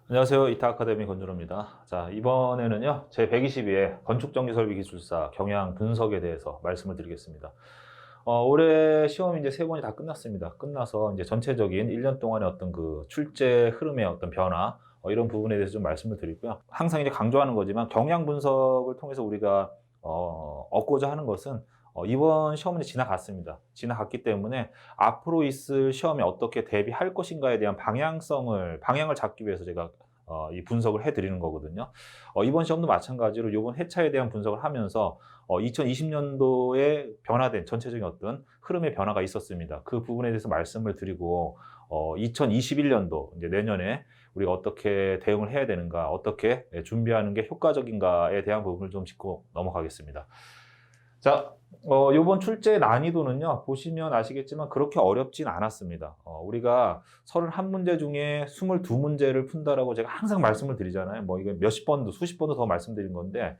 안녕하세요. 이타 아카데미 건준호입니다. 자, 이번에는요, 제 122회 건축정리설비기술사 경향 분석에 대해서 말씀을 드리겠습니다. 올해 시험이 이제 세 번이 다 끝났습니다. 끝나서 이제 전체적인 1년 동안의 어떤 그 출제 흐름의 어떤 변화, 이런 부분에 대해서 좀 말씀을 드리고요. 항상 이제 강조하는 거지만 경향 분석을 통해서 우리가 얻고자 하는 것은 이번 시험은 이제 지나갔습니다. 지나갔기 때문에 앞으로 있을 시험에 어떻게 대비할 것인가에 대한 방향을 잡기 위해서 제가 이 분석을 해드리는 거거든요. 이번 시험도 마찬가지로 이번 회차에 대한 분석을 하면서 2020년도에 변화된 전체적인 어떤 흐름의 변화가 있었습니다. 그 부분에 대해서 말씀을 드리고 2021년도 이제 내년에 우리가 어떻게 대응을 해야 되는가, 어떻게 준비하는 게 효과적인가에 대한 부분을 좀 짚고 넘어가겠습니다. 자, 요번 출제 난이도는요, 보시면 아시겠지만 그렇게 어렵진 않았습니다. 우리가 31문제 중에 22문제를 푼다라고 제가 항상 말씀을 드리잖아요. 뭐 이거 몇십 번도, 수십 번도 더 말씀드린 건데,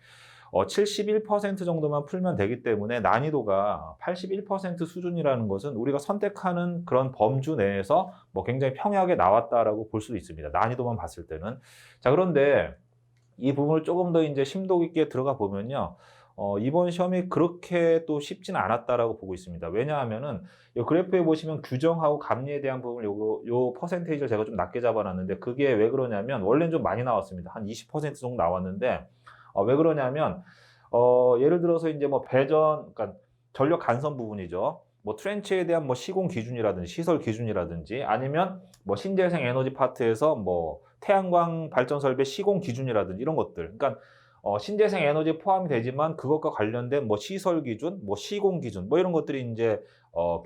71% 정도만 풀면 되기 때문에 난이도가 81% 수준이라는 것은 우리가 선택하는 그런 범주 내에서 뭐 굉장히 평이하게 나왔다라고 볼 수도 있습니다. 난이도만 봤을 때는. 자, 그런데 이 부분을 조금 더 이제 심도 있게 들어가 보면요. 이번 시험이 그렇게 또 쉽지는 않았다라고 보고 있습니다. 왜냐하면은 이 그래프에 보시면 규정하고 감리에 대한 부분을 요 퍼센테이지를 제가 좀 낮게 잡아놨는데 그게 왜 그러냐면 원래는 좀 많이 나왔습니다. 한 20% 정도 나왔는데 왜 그러냐면 예를 들어서 이제 뭐 배전, 그러니까 전력 간선 부분이죠. 뭐 트렌치에 대한 뭐 시공 기준이라든지 시설 기준이라든지 아니면 뭐 신재생 에너지 파트에서 뭐 태양광 발전 설비 시공 기준이라든지 이런 것들. 그러니까 신재생 에너지 포함이 되지만 그것과 관련된 뭐 시설 기준, 뭐 시공 기준, 뭐 이런 것들이 이제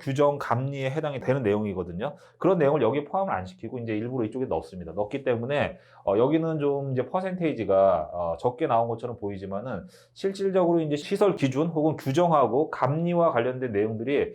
규정 감리에 해당이 되는 내용이거든요. 그런 내용을 여기에 포함을 안 시키고 이제 일부러 이쪽에 넣습니다. 넣기 때문에 여기는 좀 이제 퍼센테이지가 적게 나온 것처럼 보이지만은 실질적으로 이제 시설 기준 혹은 규정하고 감리와 관련된 내용들이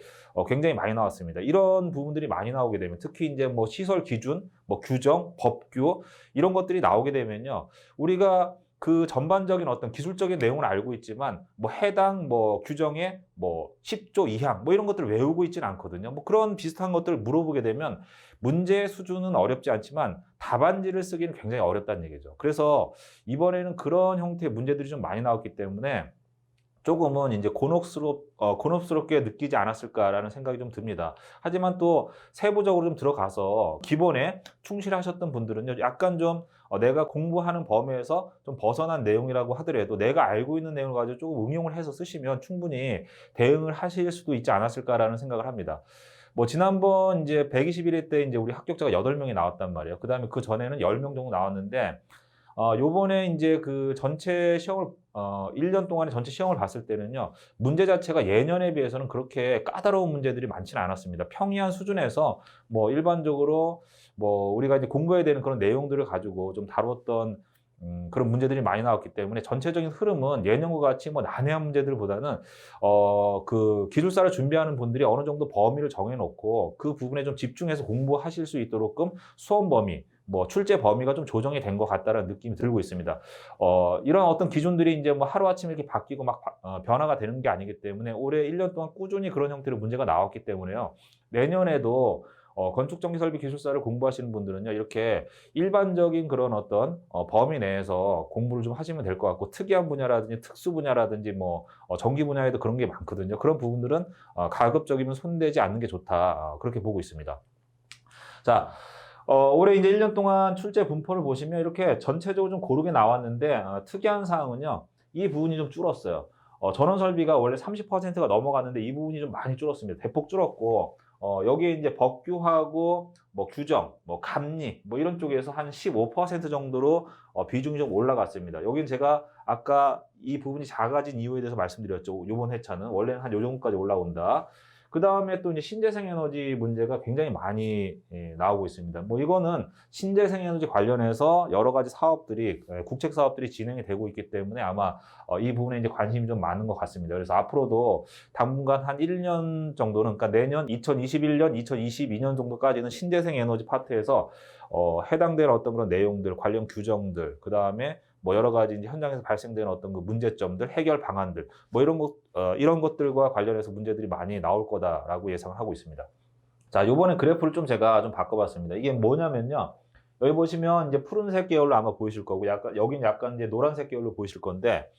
굉장히 많이 나왔습니다. 이런 부분들이 많이 나오게 되면 특히 이제 뭐 시설 기준, 뭐 규정, 법규 이런 것들이 나오게 되면요. 우리가 그 전반적인 어떤 기술적인 내용을 알고 있지만 뭐 해당 뭐 규정의 뭐 10조 이항 뭐 이런 것들을 외우고 있지는 않거든요. 뭐 그런 비슷한 것들을 물어보게 되면 문제 수준은 어렵지 않지만 답안지를 쓰기는 굉장히 어렵다는 얘기죠. 그래서 이번에는 그런 형태의 문제들이 좀 많이 나왔기 때문에 조금은 이제 곤혹스럽게 느끼지 않았을까라는 생각이 좀 듭니다. 하지만 또 세부적으로 좀 들어가서 기본에 충실하셨던 분들은요, 약간 좀 내가 공부하는 범위에서 좀 벗어난 내용이라고 하더라도 내가 알고 있는 내용을 가지고 조금 응용을 해서 쓰시면 충분히 대응을 하실 수도 있지 않았을까라는 생각을 합니다. 뭐 지난번 이제 121회 때 이제 우리 합격자가 8명이 나왔단 말이에요. 그다음에 그 전에는 10명 정도 나왔는데 요번에 인제 그 전체 시험을 1년 동안의 전체 시험을 봤을 때는요. 문제 자체가 예년에 비해서는 그렇게 까다로운 문제들이 많지는 않았습니다. 평이한 수준에서 뭐 일반적으로 뭐 우리가 이제 공부해야 되는 그런 내용들을 가지고 좀 다뤘던 그런 문제들이 많이 나왔기 때문에 전체적인 흐름은 예년과 같이 뭐 난해한 문제들보다는 그 기술사를 준비하는 분들이 어느 정도 범위를 정해 놓고 그 부분에 좀 집중해서 공부하실 수 있도록끔 수험 범위 뭐 출제 범위가 좀 조정이 된 것 같다라는 느낌이 들고 있습니다. 이런 어떤 기준들이 이제 뭐 하루아침에 이렇게 바뀌고 막 변화가 되는 게 아니기 때문에 올해 1년 동안 꾸준히 그런 형태로 문제가 나왔기 때문에요. 내년에도 건축정리설비기술사를 공부하시는 분들은요. 이렇게 일반적인 그런 어떤 범위 내에서 공부를 좀 하시면 될 것 같고 특이한 분야라든지 특수 분야라든지 뭐 전기 분야에도 그런 게 많거든요. 그런 부분들은 가급적이면 손대지 않는 게 좋다. 그렇게 보고 있습니다. 자, 올해 이제 1년 동안 출제 분포를 보시면 이렇게 전체적으로 좀 고르게 나왔는데 특이한 사항은요. 이 부분이 좀 줄었어요. 전원 설비가 원래 30%가 넘어갔는데 이 부분이 좀 많이 줄었습니다. 대폭 줄었고 여기에 이제 법규하고 뭐 규정, 뭐 감리 뭐 이런 쪽에서 한 15% 정도로 비중이 좀 올라갔습니다. 여기는 제가 아까 이 부분이 작아진 이유에 대해서 말씀드렸죠. 요번 회차는 원래는 한 요 정도까지 올라온다. 그다음에 또 이제 신재생 에너지 문제가 굉장히 많이 나오고 있습니다. 뭐 이거는 신재생 에너지 관련해서 여러 가지 사업들이 국책 사업들이 진행이 되고 있기 때문에 아마 이 부분에 이제 관심이 좀 많은 것 같습니다. 그래서 앞으로도 당분간 한 1년 정도는 그러니까 내년 2021년, 2022년 정도까지는 신재생 에너지 파트에서 해당되는 어떤 그런 내용들, 관련 규정들, 그다음에 뭐 여러 가지 이제 현장에서 발생되는 어떤 그 문제점들, 해결 방안들, 뭐 이런 것들과 관련해서 문제들이 많이 나올 거다라고 예상을 하고 있습니다. 자, 요번에 그래프를 좀 제가 좀 바꿔봤습니다. 이게 뭐냐면요. 여기 보시면 이제 푸른색 계열로 아마 보이실 거고, 여긴 약간 이제 노란색 계열로 보이실 건데,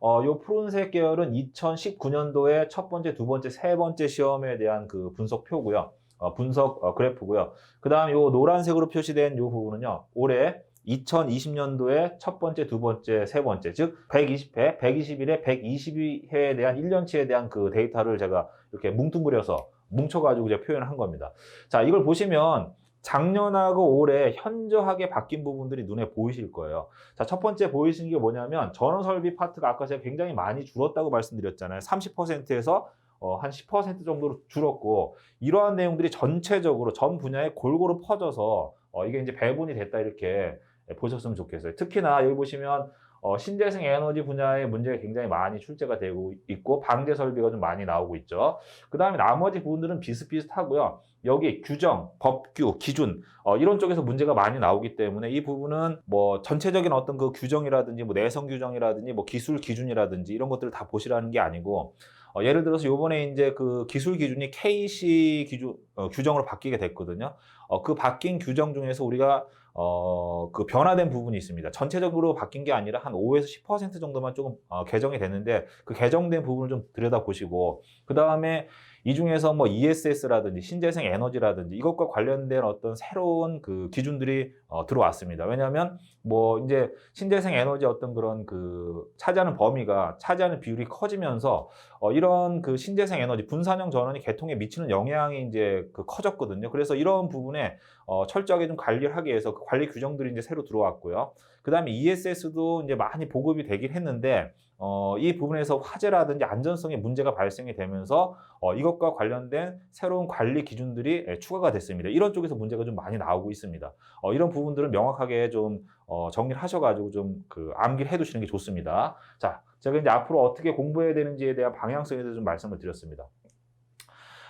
요 푸른색 계열은 2019년도에 첫 번째, 두 번째, 세 번째 시험에 대한 그 분석표고요. 분석 그래프고요. 그 다음 요 노란색으로 표시된 요 부분은요, 올해 2020년도에 첫 번째, 두 번째, 세 번째, 즉 120회, 121회, 122회에 대한 1년치에 대한 그 데이터를 제가 이렇게 뭉뚱그려서 뭉쳐가지고 제가 표현을 한 겁니다. 자, 이걸 보시면 작년하고 올해 현저하게 바뀐 부분들이 눈에 보이실 거예요. 자, 첫 번째 보이시는 게 뭐냐면 전원 설비 파트가 아까 제가 굉장히 많이 줄었다고 말씀드렸잖아요. 30%에서 한 10% 정도로 줄었고, 이러한 내용들이 전체적으로 전 분야에 골고루 퍼져서 이게 이제 배분이 됐다, 이렇게 보셨으면 좋겠어요. 특히나 여기 보시면 신재생 에너지 분야의 문제가 굉장히 많이 출제가 되고 있고, 방대 설비가 좀 많이 나오고 있죠. 그 다음에 나머지 부분들은 비슷비슷하고요. 여기 규정, 법규, 기준 이런 쪽에서 문제가 많이 나오기 때문에 이 부분은 뭐 전체적인 어떤 그 규정이라든지 뭐 내성 규정이라든지 뭐 기술 기준이라든지 이런 것들을 다 보시라는 게 아니고, 예를 들어서 요번에 이제 그 기술 기준이 KC 기준 규정으로 바뀌게 됐거든요. 그 바뀐 규정 중에서 우리가 그 변화된 부분이 있습니다. 전체적으로 바뀐 게 아니라 한 5에서 10% 정도만 조금 개정이 됐는데, 그 개정된 부분을 좀 들여다보시고, 그 다음에 이 중에서 뭐 ESS라든지 신재생 에너지라든지 이것과 관련된 어떤 새로운 그 기준들이 들어왔습니다. 왜냐하면 뭐 이제 신재생 에너지 어떤 그런 그 차지하는 범위가, 차지하는 비율이 커지면서 이런 그 신재생 에너지 분산형 전원이 계통에 미치는 영향이 이제 그 커졌거든요. 그래서 이런 부분에 철저하게 좀 관리를 하기 위해서 그 관리 규정들이 이제 새로 들어왔고요. 그 다음에 ESS도 이제 많이 보급이 되긴 했는데, 이 부분에서 화재라든지 안전성에 문제가 발생이 되면서 이것과 관련된 새로운 관리 기준들이 추가가 됐습니다. 이런 쪽에서 문제가 좀 많이 나오고 있습니다. 이런 부분들은 명확하게 좀 정리를 하셔가지고 좀 그 암기를 해두시는 게 좋습니다. 자, 제가 이제 앞으로 어떻게 공부해야 되는지에 대한 방향성에 대해서 좀 말씀을 드렸습니다.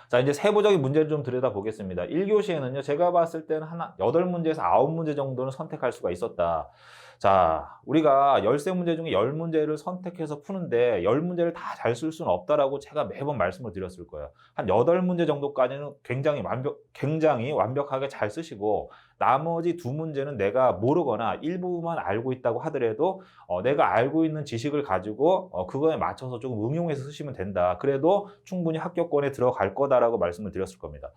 자, 이제 세부적인 문제를 좀 들여다보겠습니다. 1교시에는요, 제가 봤을 때는 한 8문제에서 9문제 정도는 선택할 수가 있었다. 자, 우리가 13문제 중에 10문제를 선택해서 푸는데 10문제를 다 잘 쓸 수는 없다라고 제가 매번 말씀을 드렸을 거예요. 한 8문제 정도까지는 굉장히 완벽하게 잘 쓰시고, 나머지 2문제는 내가 모르거나 일부만 알고 있다고 하더라도 내가 알고 있는 지식을 가지고 그거에 맞춰서 조금 응용해서 쓰시면 된다. 그래도 충분히 합격권에 들어갈 거다라고 말씀을 드렸을 겁니다.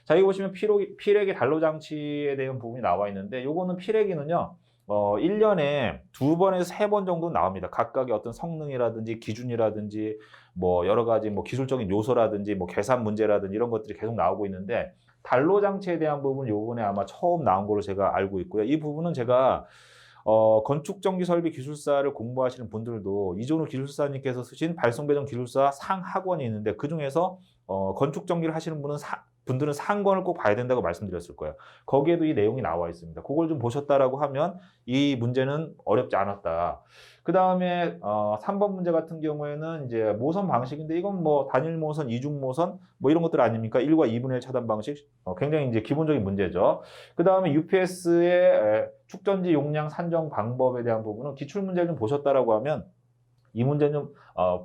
자, 여기 보시면 피레기 단로 장치에 대한 부분이 나와 있는데, 요거는 피레기는요, 1년에 2번에서 3번 정도 나옵니다. 각각의 어떤 성능이라든지 기준이라든지 뭐 여러 가지 뭐 기술적인 요소라든지 뭐 계산 문제라든지 이런 것들이 계속 나오고 있는데, 단로 장치에 대한 부분 요번에 아마 처음 나온 걸로 제가 알고 있고요. 이 부분은 제가 건축전기설비 기술사를 공부하시는 분들도 이종우 기술사님께서 쓰신 발송배정 기술사 상학원이 있는데, 그 중에서 건축전기를 하시는 분들은 상권을 꼭 봐야 된다고 말씀드렸을 거예요. 거기에도 이 내용이 나와 있습니다. 그걸 좀 보셨다라고 하면 이 문제는 어렵지 않았다. 그 다음에 3번 문제 같은 경우에는 이제 모선 방식인데, 이건 뭐 단일 모선, 이중 모선 뭐 이런 것들 아닙니까? 1과 2분의 1 차단 방식, 굉장히 이제 기본적인 문제죠. 그 다음에 UPS의 축전지 용량 산정 방법에 대한 부분은 기출 문제를 좀 보셨다라고 하면 이 문제는 좀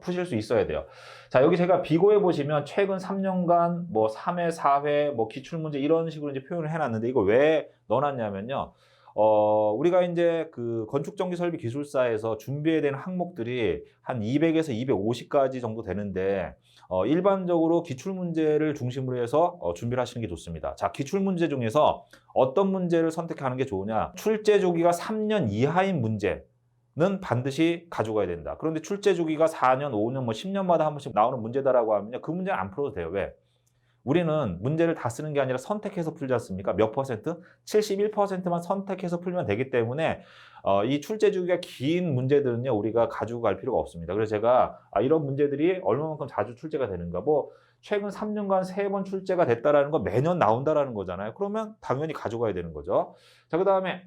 푸실 수 있어야 돼요. 자, 여기 제가 비교해 보시면 최근 3년간 뭐 3회, 4회 뭐 기출 문제 이런 식으로 이제 표현을 해놨는데, 이걸 왜 넣어놨냐면요. 우리가 이제 그 건축전기설비 기술사에서 준비해야 되는 항목들이 한 200에서 250가지 정도 되는데, 일반적으로 기출문제를 중심으로 해서 준비를 하시는 게 좋습니다. 자, 기출문제 중에서 어떤 문제를 선택하는 게 좋으냐? 출제 주기가 3년 이하인 문제는 반드시 가져가야 된다. 그런데 출제 주기가 4년, 5년, 뭐 10년마다 한 번씩 나오는 문제다라고 하면 그 문제는 안 풀어도 돼요. 왜? 우리는 문제를 다 쓰는 게 아니라 선택해서 풀지 않습니까? 몇 퍼센트? 71%만 선택해서 풀면 되기 때문에 이 출제 주기가 긴 문제들은요, 우리가 가지고 갈 필요가 없습니다. 그래서 제가 이런 문제들이 얼마만큼 자주 출제가 되는가, 뭐 최근 3년간 3번 출제가 됐다라는 거 매년 나온다라는 거잖아요. 그러면 당연히 가져가야 되는 거죠. 자, 그 다음에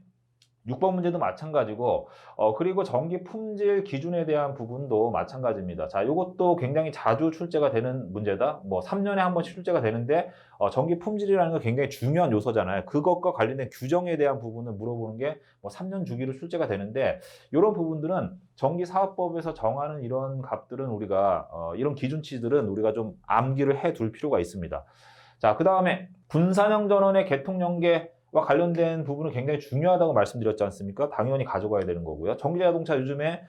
6번 문제도 마찬가지고, 그리고 전기 품질 기준에 대한 부분도 마찬가지입니다. 자, 이것도 굉장히 자주 출제가 되는 문제다. 뭐 3년에 한 번씩 출제가 되는데, 전기 품질이라는 건 굉장히 중요한 요소잖아요. 그것과 관련된 규정에 대한 부분을 물어보는 게 뭐 3년 주기로 출제가 되는데, 이런 부분들은 전기사업법에서 정하는 이런 값들은 우리가 이런 기준치들은 우리가 좀 암기를 해 둘 필요가 있습니다. 자, 그 다음에 분산형 전원의 개통 연계 관련된 부분은 굉장히 중요하다고 말씀드렸지 않습니까? 당연히 가져가야 되는 거고요. 전기 자동차 요즘에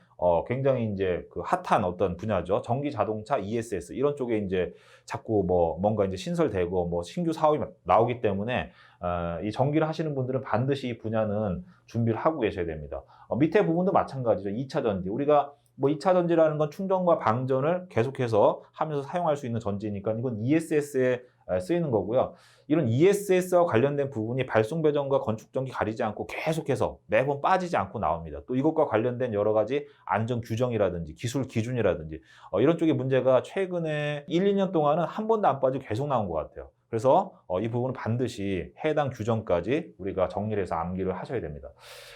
굉장히 이제 그 핫한 어떤 분야죠. 전기 자동차 ESS 이런 쪽에 이제 자꾸 뭔가 이제 신설되고 신규 사업이 나오기 때문에 이 전기를 하시는 분들은 반드시 이 분야는 준비를 하고 계셔야 됩니다. 밑에 부분도 마찬가지죠. 2차 전지. 우리가 2차 전지라는 건 충전과 방전을 계속해서 하면서 사용할 수 있는 전지니까 이건 ESS에 쓰이는 거고요. 이런 ESS와 관련된 부분이 발송 배전과 건축 전기 가리지 않고 계속해서 매번 빠지지 않고 나옵니다. 또 이것과 관련된 여러 가지 안전 규정이라든지 기술 기준이라든지 이런 쪽의 문제가 최근에 1, 2년 동안은 한 번도 안 빠지고 계속 나온 것 같아요. 그래서 이 부분은 반드시 해당 규정까지 우리가 정리를 해서 암기를 하셔야 됩니다.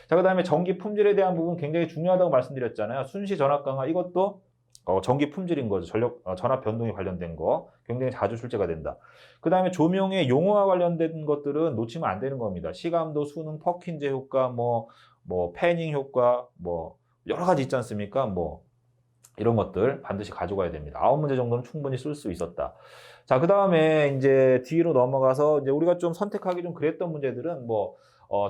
자, 그다음에 전기 품질에 대한 부분 굉장히 중요하다고 말씀드렸잖아요. 순시 전압 강화 이것도 전기 품질인 거죠. 전압 변동에 관련된 거 굉장히 자주 출제가 된다. 그 다음에 조명의 용어와 관련된 것들은 놓치면 안 되는 겁니다. 시감도, 수능, 퍼킨즈 효과, 패닝 효과, 여러 가지 있지 않습니까? 이런 것들 반드시 가져가야 됩니다. 9문제 정도는 충분히 쓸 수 있었다. 자, 그 다음에 이제 뒤로 넘어가서 이제 우리가 좀 선택하기 좀 그랬던 문제들은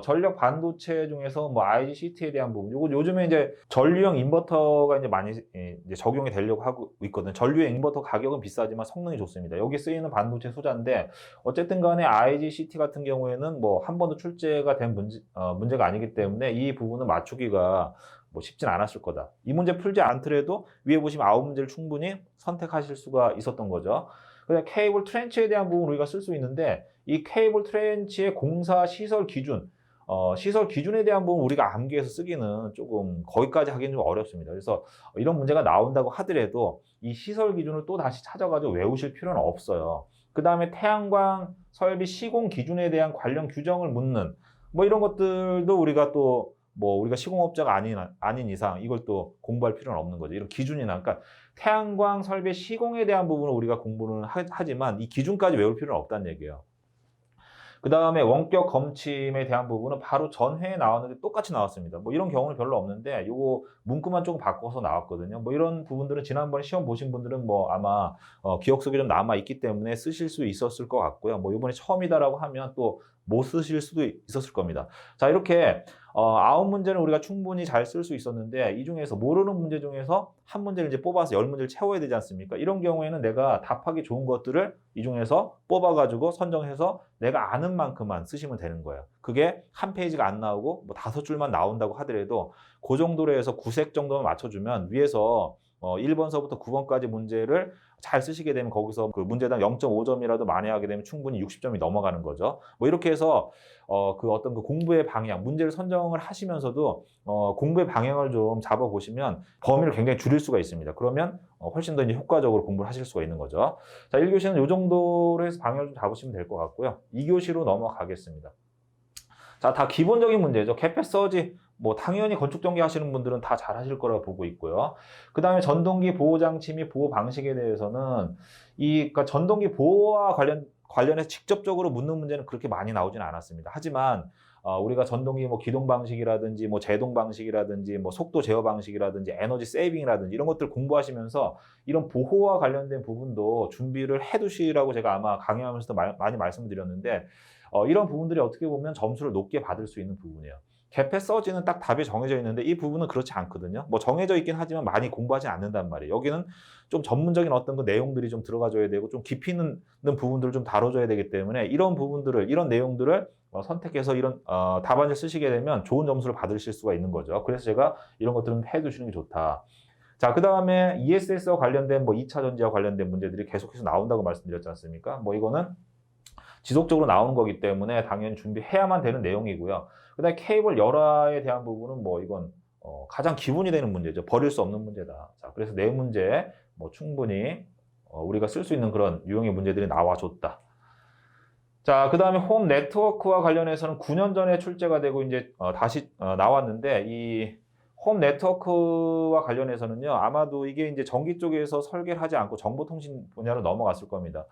전력 반도체 중에서 IGCT에 대한 부분. 요즘에 이제 전류형 인버터가 이제 많이 이제 적용이 되려고 하고 있거든요. 전류형 인버터 가격은 비싸지만 성능이 좋습니다. 여기 쓰이는 반도체 소자인데 어쨌든 간에 IGCT 같은 경우에는 한 번도 출제가 된 문제가 아니기 때문에 이 부분은 맞추기가 쉽진 않았을 거다. 이 문제 풀지 않더라도 위에 보시면 9문제를 충분히 선택하실 수가 있었던 거죠. 그다음에 케이블 트렌치에 대한 부분 우리가 쓸 수 있는데 이 케이블 트렌치의 공사 시설 기준, 시설 기준에 대한 부분 우리가 암기해서 쓰기는 조금 거기까지 하기는 좀 어렵습니다. 그래서 이런 문제가 나온다고 하더라도 이 시설 기준을 또 다시 찾아가지고 외우실 필요는 없어요. 그 다음에 태양광 설비 시공 기준에 대한 관련 규정을 묻는 이런 것들도 우리가 또 우리가 시공업자가 아닌 이상 이걸 또 공부할 필요는 없는 거죠. 이런 기준이나, 그러니까 태양광 설비 시공에 대한 부분을 우리가 공부는 하지만 이 기준까지 외울 필요는 없다는 얘기예요. 그 다음에 원격 검침에 대한 부분은 바로 전회에 나왔는데 똑같이 나왔습니다. 이런 경우는 별로 없는데 요거 문구만 조금 바꿔서 나왔거든요. 이런 부분들은 지난번에 시험 보신 분들은 아마 기억 속에 좀 남아 있기 때문에 쓰실 수 있었을 것 같고요. 이번에 처음이다라고 하면 또 못 쓰실 수도 있었을 겁니다. 자, 이렇게 9문제는 우리가 충분히 잘 쓸 수 있었는데 이 중에서 모르는 문제 중에서 한 문제를 이제 뽑아서 10문제를 채워야 되지 않습니까? 이런 경우에는 내가 답하기 좋은 것들을 이 중에서 뽑아가지고 선정해서 내가 아는 만큼만 쓰시면 되는 거예요. 그게 한 페이지가 안 나오고 5줄만 나온다고 하더라도 그 정도로 해서 9색 정도만 맞춰주면 위에서 1번서부터 9번까지 문제를 잘 쓰시게 되면 거기서 그 문제당 0.5점이라도 만회하게 되면 충분히 60점이 넘어가는 거죠. 이렇게 해서 그 어떤 그 공부의 방향, 문제를 선정을 하시면서도 공부의 방향을 좀 잡아보시면 범위를 굉장히 줄일 수가 있습니다. 그러면 훨씬 더 이제 효과적으로 공부를 하실 수가 있는 거죠. 자, 1교시는 이 정도로 해서 방향을 좀 잡으시면 될 것 같고요. 2교시로 넘어가겠습니다. 자, 다 기본적인 문제죠. 개폐 서지, 당연히 건축전기 하시는 분들은 다 잘 하실 거라고 보고 있고요. 그 다음에 전동기 보호장치 및 보호 방식에 대해서는 그러니까 전동기 보호와 관련해서 직접적으로 묻는 문제는 그렇게 많이 나오지는 않았습니다. 하지만 우리가 전동기 기동 방식이라든지 제동 방식이라든지 속도 제어 방식이라든지 에너지 세이빙이라든지 이런 것들 공부하시면서 이런 보호와 관련된 부분도 준비를 해두시라고 제가 아마 강의하면서도 많이 말씀드렸는데 이런 부분들이 어떻게 보면 점수를 높게 받을 수 있는 부분이에요. 개폐 서지는 딱 답이 정해져 있는데 이 부분은 그렇지 않거든요. 정해져 있긴 하지만 많이 공부하지 않는단 말이에요. 여기는 좀 전문적인 어떤 그 내용들이 좀 들어가줘야 되고 좀 깊이 있는 부분들을 좀 다뤄줘야 되기 때문에 이런 부분들을, 이런 내용들을 선택해서 이런 답안지를 쓰시게 되면 좋은 점수를 받으실 수가 있는 거죠. 그래서 제가 이런 것들은 해두시는 게 좋다. 자, 그 다음에 ESS와 관련된 2차 전지와 관련된 문제들이 계속해서 나온다고 말씀드렸지 않습니까? 이거는 지속적으로 나오는 거기 때문에 당연히 준비해야만 되는 내용이고요. 그 다음에 케이블 열화에 대한 부분은 이건 가장 기본이 되는 문제죠. 버릴 수 없는 문제다. 자, 그래서 네 문제 충분히 우리가 쓸 수 있는 그런 유형의 문제들이 나와줬다. 자, 그 다음에 홈 네트워크와 관련해서는 9년 전에 출제가 되고 이제 다시 나왔는데 이 홈 네트워크와 관련해서는요, 아마도 이게 이제 전기 쪽에서 설계를 하지 않고 정보통신 분야로 넘어갔을 겁니다.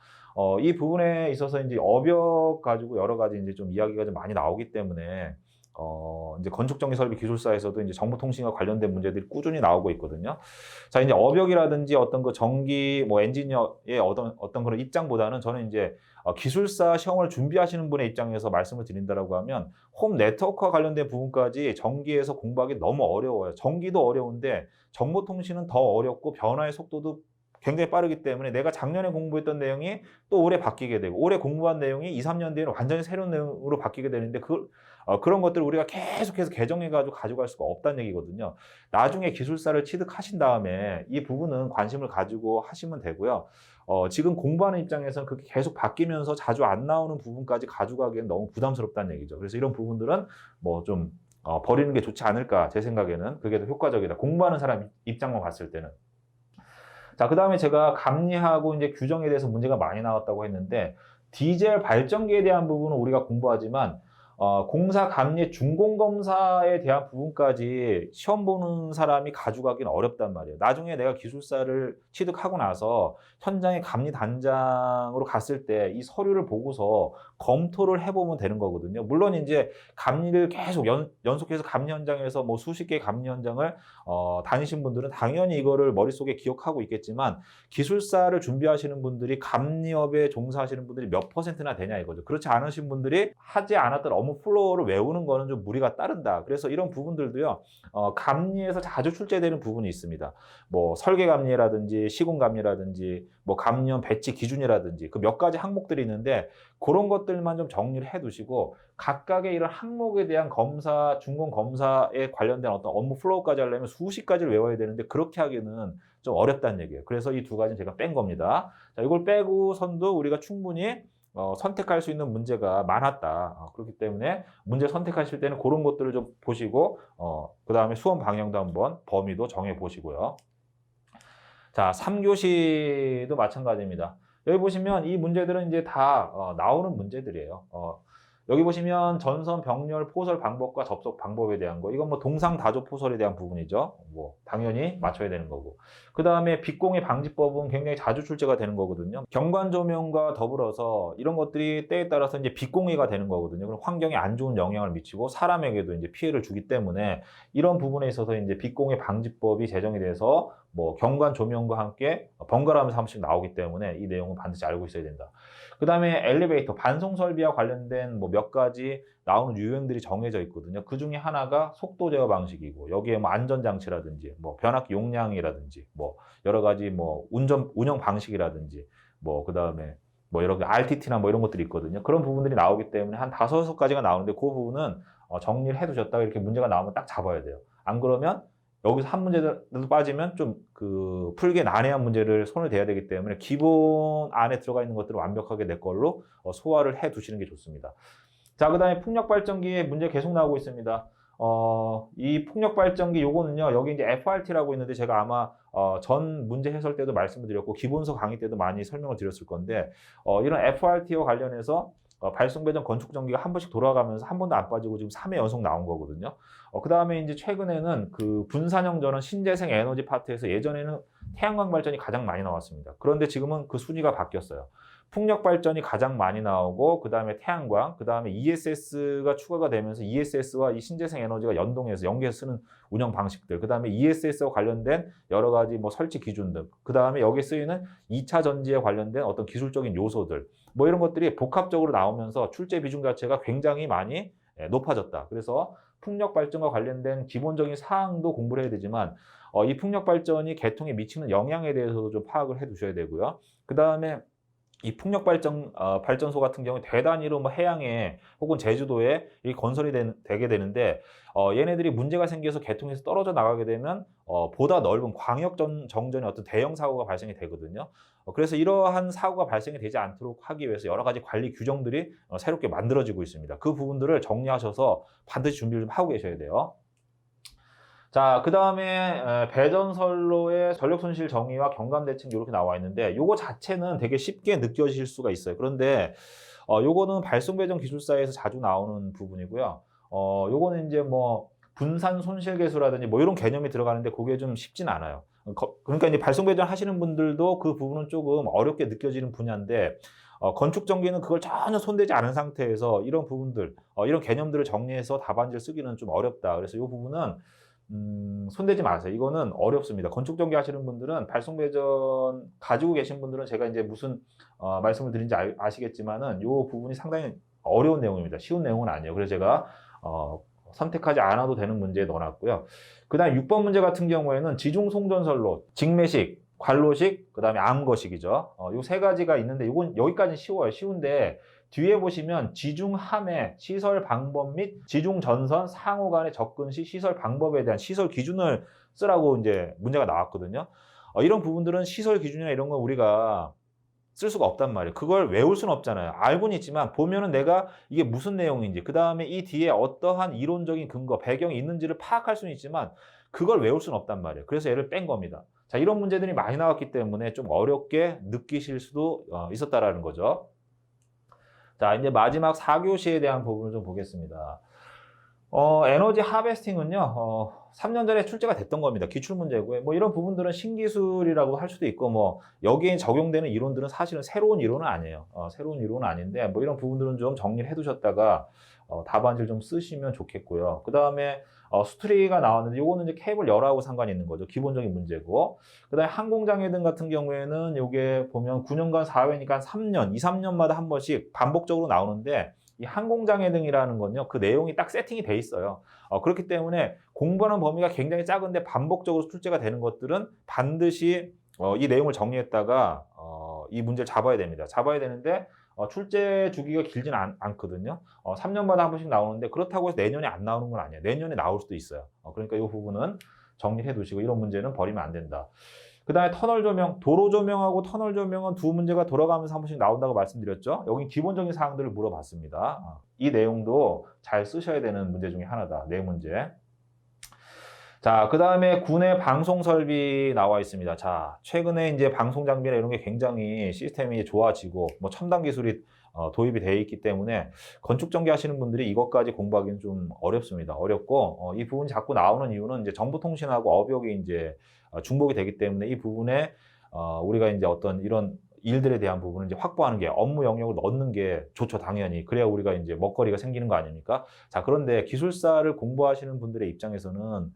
이 부분에 있어서 이제 업역 가지고 여러 가지 이제 좀 이야기가 좀 많이 나오기 때문에 이제 건축정리설비기술사에서도 이제 정보통신과 관련된 문제들이 꾸준히 나오고 있거든요. 자, 이제 업역이라든지 어떤 그 전기 뭐 엔지니어의 어떤 그런 입장보다는 저는 이제 기술사 시험을 준비하시는 분의 입장에서 말씀을 드린다라고 하면 홈 네트워크와 관련된 부분까지 전기에서 공부하기 너무 어려워요. 전기도 어려운데 정보통신은 더 어렵고 변화의 속도도 굉장히 빠르기 때문에 내가 작년에 공부했던 내용이 또 올해 바뀌게 되고 올해 공부한 내용이 2, 3년 뒤에는 완전히 새로운 내용으로 바뀌게 되는데 그런 것들을 우리가 계속해서 개정해가지고 가져갈 수가 없다는 얘기거든요. 나중에 기술사를 취득하신 다음에 이 부분은 관심을 가지고 하시면 되고요. 지금 공부하는 입장에서는 그게 계속 바뀌면서 자주 안 나오는 부분까지 가져가기엔 너무 부담스럽다는 얘기죠. 그래서 이런 부분들은 뭐 좀 버리는 게 좋지 않을까, 제 생각에는 그게 더 효과적이다. 공부하는 사람 입장만 봤을 때는. 자, 그 다음에 제가 감리하고 이제 규정에 대해서 문제가 많이 나왔다고 했는데, 디젤 발전기에 대한 부분은 우리가 공부하지만, 공사 감리 준공검사에 대한 부분까지 시험 보는 사람이 가져가기는 어렵단 말이에요. 나중에 내가 기술사를 취득하고 나서 현장에 감리 단장으로 갔을 때 이 서류를 보고서 검토를 해보면 되는 거거든요. 물론 이제 감리를 계속 연속해서 감리 현장에서 뭐 수십 개의 감리 현장을 다니신 분들은 당연히 이거를 머릿속에 기억하고 있겠지만, 기술사를 준비하시는 분들이 감리업에 종사하시는 분들이 몇 퍼센트나 되냐 이거죠. 그렇지 않으신 분들이 하지 않았던 업무 플로우를 외우는 거는 좀 무리가 따른다. 그래서 이런 부분들도요, 감리에서 자주 출제되는 부분이 있습니다. 뭐 설계 감리라든지 시공 감리라든지 뭐 감리원 배치 기준이라든지 그 몇 가지 항목들이 있는데, 그런 것들만 좀 정리를 해 두시고 각각의 이런 항목에 대한 검사, 준공 검사에 관련된 어떤 업무 플로우까지 하려면 수십 가지를 외워야 되는데, 그렇게 하기는 좀 어렵다는 얘기예요. 그래서 이 두 가지는 제가 뺀 겁니다. 자, 이걸 빼고선도 우리가 충분히 선택할 수 있는 문제가 많았다. 그렇기 때문에 문제 선택하실 때는 그런 것들을 좀 보시고, 그 다음에 수험 방향도 한번 범위도 정해 보시고요. 자, 3교시도 마찬가지입니다. 여기 보시면 이 문제들은 이제 다 나오는 문제들이에요. 여기 보시면 전선, 병렬, 포설 방법과 접속 방법에 대한 거, 이건 뭐 동상 다조 포설에 대한 부분이죠. 뭐 당연히 맞춰야 되는 거고. 그 다음에 빛공해 방지법은 굉장히 자주 출제가 되는 거거든요. 경관 조명과 더불어서 이런 것들이 때에 따라서 이제 빛공해가 되는 거거든요. 그럼 환경에 안 좋은 영향을 미치고 사람에게도 이제 피해를 주기 때문에 이런 부분에 있어서 이제 빛공해 방지법이 제정이 돼서 뭐 경관 조명과 함께 번갈아가면서 한 번씩 나오기 때문에 이 내용은 반드시 알고 있어야 된다. 그 다음에 엘리베이터, 반송 설비와 관련된 뭐 몇 가지 나오는 유형들이 정해져 있거든요. 그 중에 하나가 속도 제어 방식이고, 여기에 뭐 안전장치라든지, 뭐 변압기 용량이라든지, 뭐 여러 가지 뭐 운영 방식이라든지, 뭐 그 다음에 뭐 여러 가지 RTT나 뭐 이런 것들이 있거든요. 그런 부분들이 나오기 때문에 한 5가지가 나오는데, 그 부분은 정리를 해두셨다가 이렇게 문제가 나오면 딱 잡아야 돼요. 안 그러면 여기서 한 문제라도 빠지면 좀 그 풀기에 난해한 문제를 손을 대야 되기 때문에 기본 안에 들어가 있는 것들을 완벽하게 내 걸로 소화를 해 두시는 게 좋습니다. 자, 그 다음에 풍력발전기의 문제 계속 나오고 있습니다. 이 풍력발전기 요거는요, 여기 이제 FRT라고 있는데, 제가 아마 전 문제 해설 때도 말씀을 드렸고 기본서 강의 때도 많이 설명을 드렸을 건데, 이런 FRT와 관련해서 발송배전 건축전기가 한 번씩 돌아가면서 한 번도 안 빠지고 지금 3회 연속 나온 거거든요. 그 다음에 이제 최근에는 그 분산형 전원 신재생 에너지 파트에서 예전에는 태양광 발전이 가장 많이 나왔습니다. 그런데 지금은 그 순위가 바뀌었어요. 풍력 발전이 가장 많이 나오고, 그 다음에 태양광, 그 다음에 ESS가 추가가 되면서 ESS와 이 신재생 에너지가 연계해서 쓰는 운영 방식들, 그 다음에 ESS와 관련된 여러 가지 뭐 설치 기준 등, 그 다음에 여기에 쓰이는 2차 전지에 관련된 어떤 기술적인 요소들, 뭐 이런 것들이 복합적으로 나오면서 출제 비중 자체가 굉장히 많이 높아졌다. 그래서 풍력 발전과 관련된 기본적인 사항도 공부를 해야 되지만, 이 풍력 발전이 개통에 미치는 영향에 대해서도 좀 파악을 해 두셔야 되고요. 그 다음에 이 풍력 발전소 같은 경우에 대단위로 뭐 해양에 혹은 제주도에 이 건설이 되게 되는데, 얘네들이 문제가 생겨서 개통에서 떨어져 나가게 되면 보다 넓은 광역 정전의 어떤 대형 사고가 발생이 되거든요. 그래서 이러한 사고가 발생이 되지 않도록 하기 위해서 여러 가지 관리 규정들이 새롭게 만들어지고 있습니다. 그 부분들을 정리하셔서 반드시 준비를 좀 하고 계셔야 돼요. 자, 그 다음에 배전선로의 전력손실 정의와 경감대책 이렇게 나와 있는데, 요거 자체는 되게 쉽게 느껴질 수가 있어요. 그런데 요거는 발송배전 기술사에서 자주 나오는 부분이고요. 요거는 이제 뭐 분산 손실 계수라든지 뭐 이런 개념이 들어가는데, 그게 좀 쉽진 않아요. 그러니까 이제 발송배전 하시는 분들도 그 부분은 조금 어렵게 느껴지는 분야인데, 건축 전기는 그걸 전혀 손대지 않은 상태에서 이런 부분들, 이런 개념들을 정리해서 답안지를 쓰기는 좀 어렵다. 그래서 이 부분은 손대지 마세요. 이거는 어렵습니다. 건축 전기 하시는 분들은 발송배전 가지고 계신 분들은 제가 이제 무슨 말씀을 드린지 아시겠지만은 이 부분이 상당히 어려운 내용입니다. 쉬운 내용은 아니에요. 그래서 제가 선택하지 않아도 되는 문제에 넣어놨고요. 그 다음에 6번 문제 같은 경우에는 지중송전선로, 직매식, 관로식, 그 다음에 암거식이죠. 요 세 가지가 있는데 이건 여기까지는 쉬워요. 쉬운데 뒤에 보시면 지중함의 시설 방법 및 지중전선 상호 간의 접근 시 시설 방법에 대한 시설 기준을 쓰라고 이제 문제가 나왔거든요. 이런 부분들은 시설 기준이나 이런 거 우리가 쓸 수가 없단 말이에요. 그걸 외울 수는 없잖아요. 알고는 있지만 보면은 내가 이게 무슨 내용인지, 그 다음에 이 뒤에 어떠한 이론적인 근거, 배경이 있는지를 파악할 수는 있지만 그걸 외울 수는 없단 말이에요. 그래서 얘를 뺀 겁니다. 자, 이런 문제들이 많이 나왔기 때문에 좀 어렵게 느끼실 수도 있었다라는 거죠. 자, 이제 마지막 4교시에 대한 부분을 좀 보겠습니다. 에너지 하베스팅은요, 3년 전에 출제가 됐던 겁니다. 기출문제고요. 뭐 이런 부분들은 신기술이라고 할 수도 있고, 뭐, 여기에 적용되는 이론들은 사실은 새로운 이론은 아니에요. 새로운 이론은 아닌데, 뭐 이런 부분들은 좀 정리를 해 두셨다가, 답안지를 좀 쓰시면 좋겠고요. 그 다음에, 수트리가 나왔는데, 요거는 이제 케이블 열하고 상관이 있는 거죠. 기본적인 문제고. 그 다음에 항공장애등 같은 경우에는 요게 보면 9년간 4회니까 3년, 2, 3년마다 한 번씩 반복적으로 나오는데, 이 항공장애등이라는 건요, 그 내용이 딱 세팅이 돼 있어요. 그렇기 때문에 공부하는 범위가 굉장히 작은데 반복적으로 출제가 되는 것들은 반드시 이 내용을 정리했다가 이 문제를 잡아야 됩니다. 잡아야 되는데 출제 주기가 길지는 않거든요. 3년마다 한 번씩 나오는데 그렇다고 해서 내년에 안 나오는 건 아니에요. 내년에 나올 수도 있어요. 그러니까 이 부분은 정리해 두시고 이런 문제는 버리면 안 된다. 그 다음에 터널 조명, 도로 조명하고 터널 조명은 두 문제가 돌아가면서 한 번씩 나온다고 말씀드렸죠. 여기 기본적인 사항들을 물어봤습니다. 이 내용도 잘 쓰셔야 되는 문제 중에 하나다. 네 문제. 자, 그 다음에 군의 방송 설비 나와 있습니다. 자, 최근에 이제 방송 장비나 이런 게 굉장히 시스템이 좋아지고, 뭐 첨단 기술이 도입이 되어 있기 때문에 건축 전기 하시는 분들이 이것까지 공부하기는 좀 어렵습니다. 어렵고, 이 부분이 자꾸 나오는 이유는 이제 정보통신하고 업역이 이제 중복이 되기 때문에 이 부분에 우리가 이제 어떤 이런 일들에 대한 부분을 이제 확보하는 게 업무 영역을 넣는 게 좋죠, 당연히. 그래야 우리가 이제 먹거리가 생기는 거 아닙니까? 자, 그런데 기술사를 공부하시는 분들의 입장에서는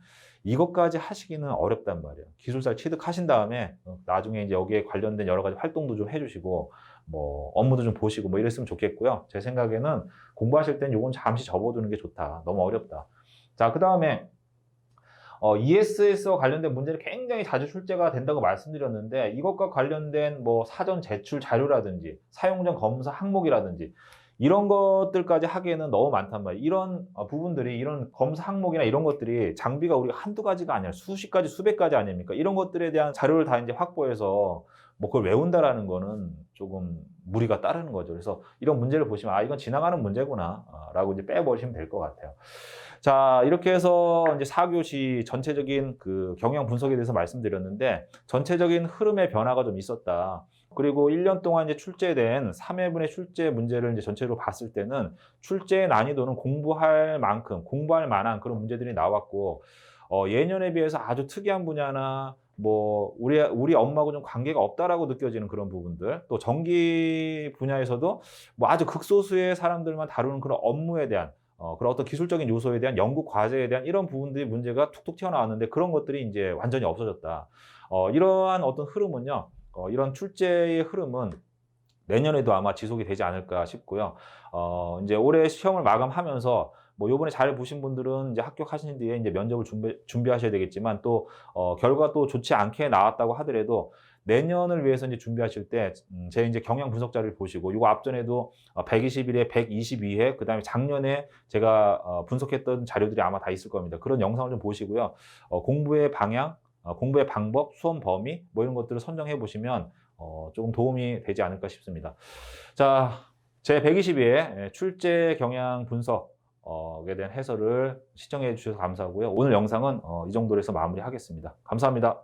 이것까지 하시기는 어렵단 말이에요. 기술사를 취득하신 다음에 나중에 이제 여기에 관련된 여러 가지 활동도 좀 해주시고 뭐 업무도 좀 보시고 뭐 이랬으면 좋겠고요. 제 생각에는 공부하실 땐 요건 잠시 접어두는 게 좋다. 너무 어렵다. 자, 그 다음에 ESS와 관련된 문제는 굉장히 자주 출제가 된다고 말씀드렸는데 이것과 관련된 뭐 사전 제출 자료라든지 사용 전 검사 항목이라든지 이런 것들까지 하기에는 너무 많단 말이에요. 이런 부분들이 이런 검사 항목이나 이런 것들이 장비가 우리가 한두 가지가 아니라 수십 가지 수백 가지 아닙니까? 이런 것들에 대한 자료를 다 이제 확보해서 뭐 그걸 외운다라는 거는 조금 무리가 따르는 거죠. 그래서 이런 문제를 보시면 이건 지나가는 문제구나 라고 이제 빼버리시면 될 것 같아요. 자, 이렇게 해서 이제 4교시 전체적인 그 경향 분석에 대해서 말씀드렸는데 전체적인 흐름의 변화가 좀 있었다. 그리고 1년 동안 이제 출제된 3회분의 출제 문제를 이제 전체로 봤을 때는 출제의 난이도는 공부할 만큼, 공부할 만한 그런 문제들이 나왔고, 예년에 비해서 아주 특이한 분야나 뭐 우리 업무하고 좀 관계가 없다라고 느껴지는 그런 부분들, 또 전기 분야에서도 뭐 아주 극소수의 사람들만 다루는 그런 업무에 대한 그런 어떤 기술적인 요소에 대한 연구 과제에 대한 이런 부분들이 문제가 툭툭 튀어나왔는데 그런 것들이 이제 완전히 없어졌다. 이러한 어떤 흐름은요, 이런 출제의 흐름은 내년에도 아마 지속이 되지 않을까 싶고요. 이제 올해 시험을 마감하면서 뭐 요번에 잘 보신 분들은 이제 합격하신 뒤에 이제 면접을 준비하셔야 되겠지만 또 결과가 또 좋지 않게 나왔다고 하더라도 내년을 위해서 이제 준비하실 때 제 이제 경향 분석 자료를 보시고 요거 앞전에도 121회, 122회, 그다음에 작년에 제가 분석했던 자료들이 아마 다 있을 겁니다. 그런 영상을 좀 보시고요. 공부의 방향, 공부의 방법, 수험 범위 뭐 이런 것들을 선정해 보시면 조금 도움이 되지 않을까 싶습니다. 자, 제 122회 출제 경향 분석에 대한 해설을 시청해 주셔서 감사하고요. 오늘 영상은 이 정도로 해서 마무리하겠습니다. 감사합니다.